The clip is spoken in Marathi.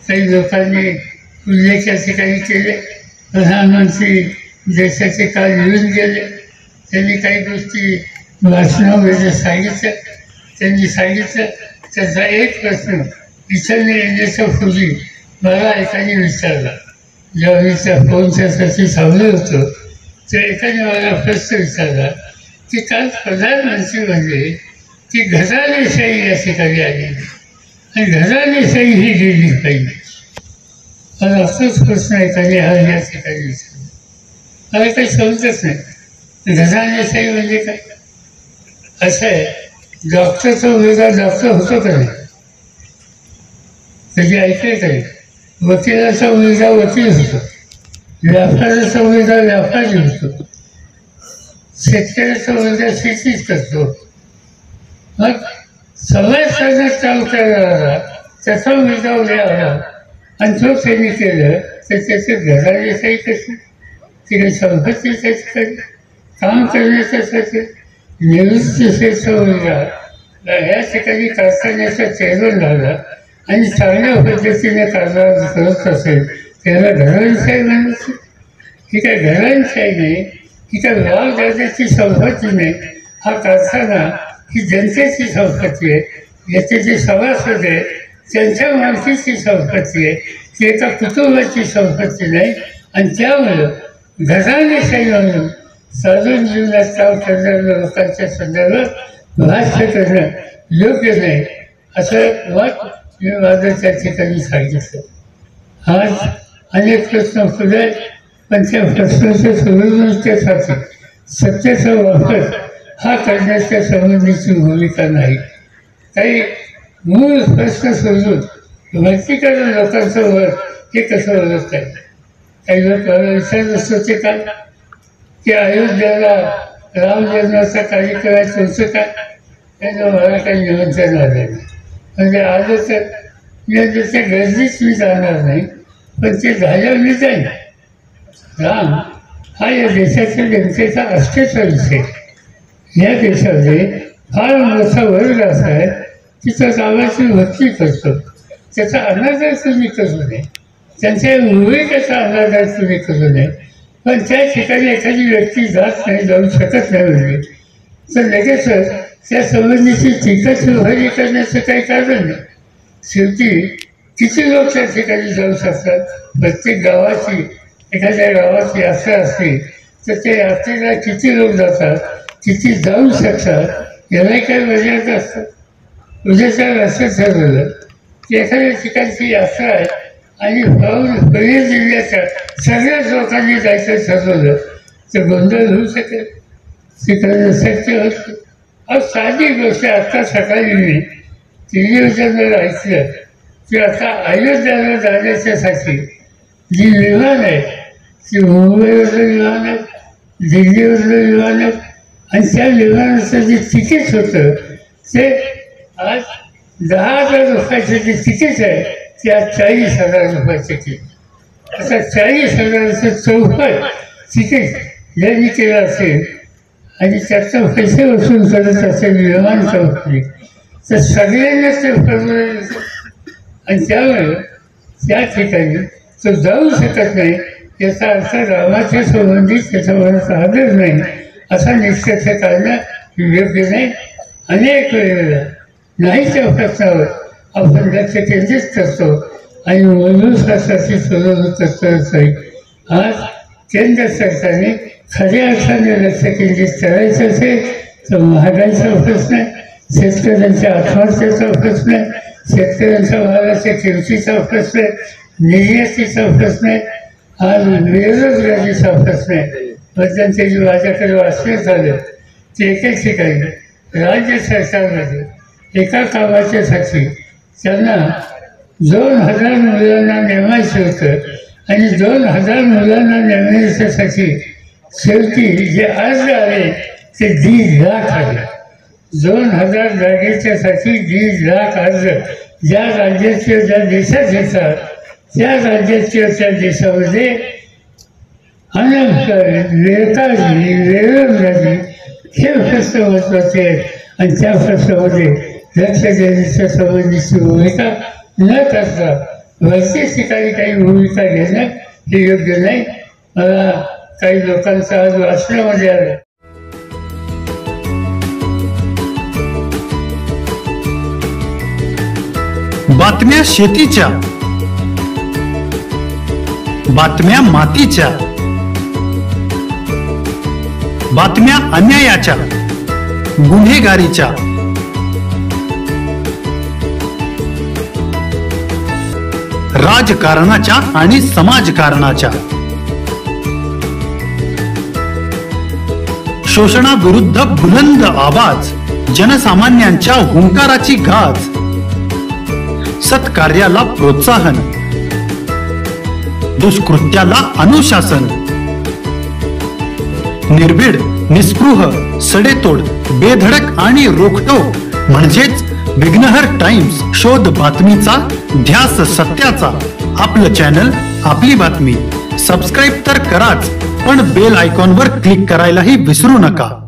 काही लोकांनी उल्लेख या ठिकाणी केले. प्रधानमंत्री देशाचे काल येऊन गेले, त्यांनी काही गोष्टी भाषणामध्ये सांगितलं. त्यांनी सांगितलं त्याचा एक प्रश्न इथं येण्याच्या पूर्वी मला एकाने विचारला. जेव्हा मी त्या फोनच्यासाठी थांबलो होतो तर एकाने मला प्रश्न विचारला की काल प्रधानमंत्री म्हणजे ती घराणेशाही या ठिकाणी आली आणि घराणेशाही ही गेली पाहिजे. मला असंच प्रश्न एकाने हा या ठिकाणी विचारला. मला काही समजत नाही घराणेशाही म्हणजे काय. असं आहे, डॉक्टरचा मुलगा डॉक्टर होतो का नाही, कधी ऐकले काय. वकिलाचा मुलगा वकील होतो, व्यापाराचा मुलगा व्यापारी होतो, शेतकऱ्याचा मुलगा शेतीच करतो. मग समाजकारणात काम करणारा त्याचा मुलगा उद्या आला आणि तो त्यांनी केलं तर त्याचं घराण्याचाही कसं, ते काही संपत्ती त्याच्याकडे काम करण्याच्यासाठी निवृत्तीचा मुलगा ह्या ठिकाणी कारखान्याचा चेअरमन झाला आणि चांगल्या पद्धतीने कारभार करत असेल त्याला घराणेशाही म्हणायची. ही काय घराणेशाही नाही, ही काय वावदादाची संपत्ती नाही. हा कारखाना ही जनतेची संपत्ती आहे, याचे जे सभासद आहे त्यांच्या मालकीची संपत्ती आहे, ती एका कुटुंबाची संपत्ती नाही. आणि त्यामुळं घराणेशाही म्हणून साधून जीवनात काम करणाऱ्या लोकांच्या संदर्भात भाष्य करणं योग्य नाही असं मत मी माझं त्या ठिकाणी सांगितलं. आज अनेक प्रश्न खुले, पण त्या प्रश्नाच्या सोडवणुकीसाठी सत्तेचा वापर हा करण्याच्या संबंधीची भूमिका नाही. काही मूळ प्रश्न सोडून व्यक्तिगत लोकांचं वर हे कसं ओळखत आहे. काही लोक मला विचारत होते का की अयोध्येला राम जन्माचा कार्यक्रम होतं का, त्यानं मला काही निमंत्रण आलं नाही. म्हणजे आलं तर मी त्याच्या गर्दीत मी जाणार नाही, पण ते झाल्यावर मी जाईन. राम हा या देशाच्या जनतेचा अस्तित्व विषय. या देशामध्ये फार मोठा वर्ग असा आहे की तो रामाची भक्ती करतो, त्याचा अनादर तुम्ही करू नये, त्यांच्या भूमिकेचा अनादर तुम्ही करू नये. पण त्या ठिकाणी एखादी व्यक्ती जात नाही, जाऊ शकत नाही म्हणजे तर लगेचच त्या संबंधीची टीका चिरफारी करण्याचं काही कारण नाही. शेवटी किती लोक त्या ठिकाणी जाऊ शकतात. प्रत्येक गावाची एखाद्या गावाची यात्रा असते तर त्या यात्रेला किती लोक जातात, किती जाऊ शकतात यालाही काही मर्यादा असतात. उद्याच्या असं ठरवलं की एखाद्या ठिकाणची यात्रा आहे आणि पुणे जिल्ह्याच्या सगळ्याच लोकांनी जायचं ठरवलं तर गोंधळ होऊ शकेल, तिकडे शक्य होतं. आज साधी गोष्ट आत्ता सकाळी मी टेलिव्हिजनवर ऐकलं की आता अयोध्येला जाण्याच्यासाठी जी विमान आहे ती मुंबईवरलं विमान आहे, दिल्लीवरलं विमान आहे आणि त्या विमानाचं जे तिकीट होतं ते आज 10,000 रुपयाचं जे तिकीट आहे ते आज 40,000 रुपयाचं तिकीट. आता 40,000चं चौपट तिकीट ज्यांनी केलं असेल आणि त्याचं पैसे वसूल करत असेल विमान कंपनी तर सगळ्यांनाच ते परवडेल. आणि त्यामुळे त्या ठिकाणी तो जाऊ शकत नाही याचा अर्थ रामाच्या संबंधित त्याच्यावर आदर नाही असा निश्चित काढणं योग्य नाही. अनेक वेळेला नाही त्या प्रश्नावर आपण लक्ष केंद्रित करतो आणि मनुष्यासाठी सोडवणूक करत नाही. आज केंद्र सरकारने खऱ्या अर्थाने लक्ष केंद्रित करायचं असेल तर महागाईचा प्रश्न आहे, शेतकऱ्यांच्या आत्महत्येचा प्रश्न आहे, शेतकऱ्यांच्या मालाच्या किमतीचा प्रश्न आहे, निर्यातीचा प्रश्न आहे, आज बेरोजगारीचा प्रश्न आहे. मध्यंतरी माझ्याकडे वाचण्यात झालं की एकेक ठिकाणी राज्य सरकारमध्ये एका कामाच्यासाठी त्यांना 2,000 मुलांना नेमायचं होतं आणि 2,000 मुलांना नेमण्याच्यासाठी शेवटी जे अर्ज आले ते 1.5 लाख आले. 2,000 जागेच्यासाठी 1.5 लाख अर्ज ज्या राज्याचे ज्या देशात येतात त्या राज्याच्या त्या देशामध्ये बेरोजगारी बेरोजगारी हे प्रश्न महत्त्वाचे आहेत आणि त्या प्रश्नामध्ये लक्ष देण्याच्या संबंधीची भूमिका न करता वरच्याच ठिकाणी काही भूमिका घेणं हे योग्य नाही. मला काही लोकांचा आज वाचण्यामध्ये आलं. बातम्या शेतीच्या, बातम्या मातीच्या, बातम्या अन्यायाच्या, गुन्हेगारीच्या, राजकारणाच्या आणि समाजकारणाच्या, शोषणाविरुद्ध बुलंद आवाज, जनसामान्यांच्या हुंकाराची गाज, सत्कार्याला प्रोत्साहन, दुष्कृत्याला अनुशासन, निर्भीड, निस्पृह, सडेतोड, बेधडक आणि रोखटोक म्हणजेच विघ्नहर टाइम्स. शोध बातमीचा, ध्यास सत्याचा. आपलं चॅनल, आपली बातमी. सबस्क्राईब तर कराच, पण बेल आयकॉनवर क्लिक करायलाही विसरू नका.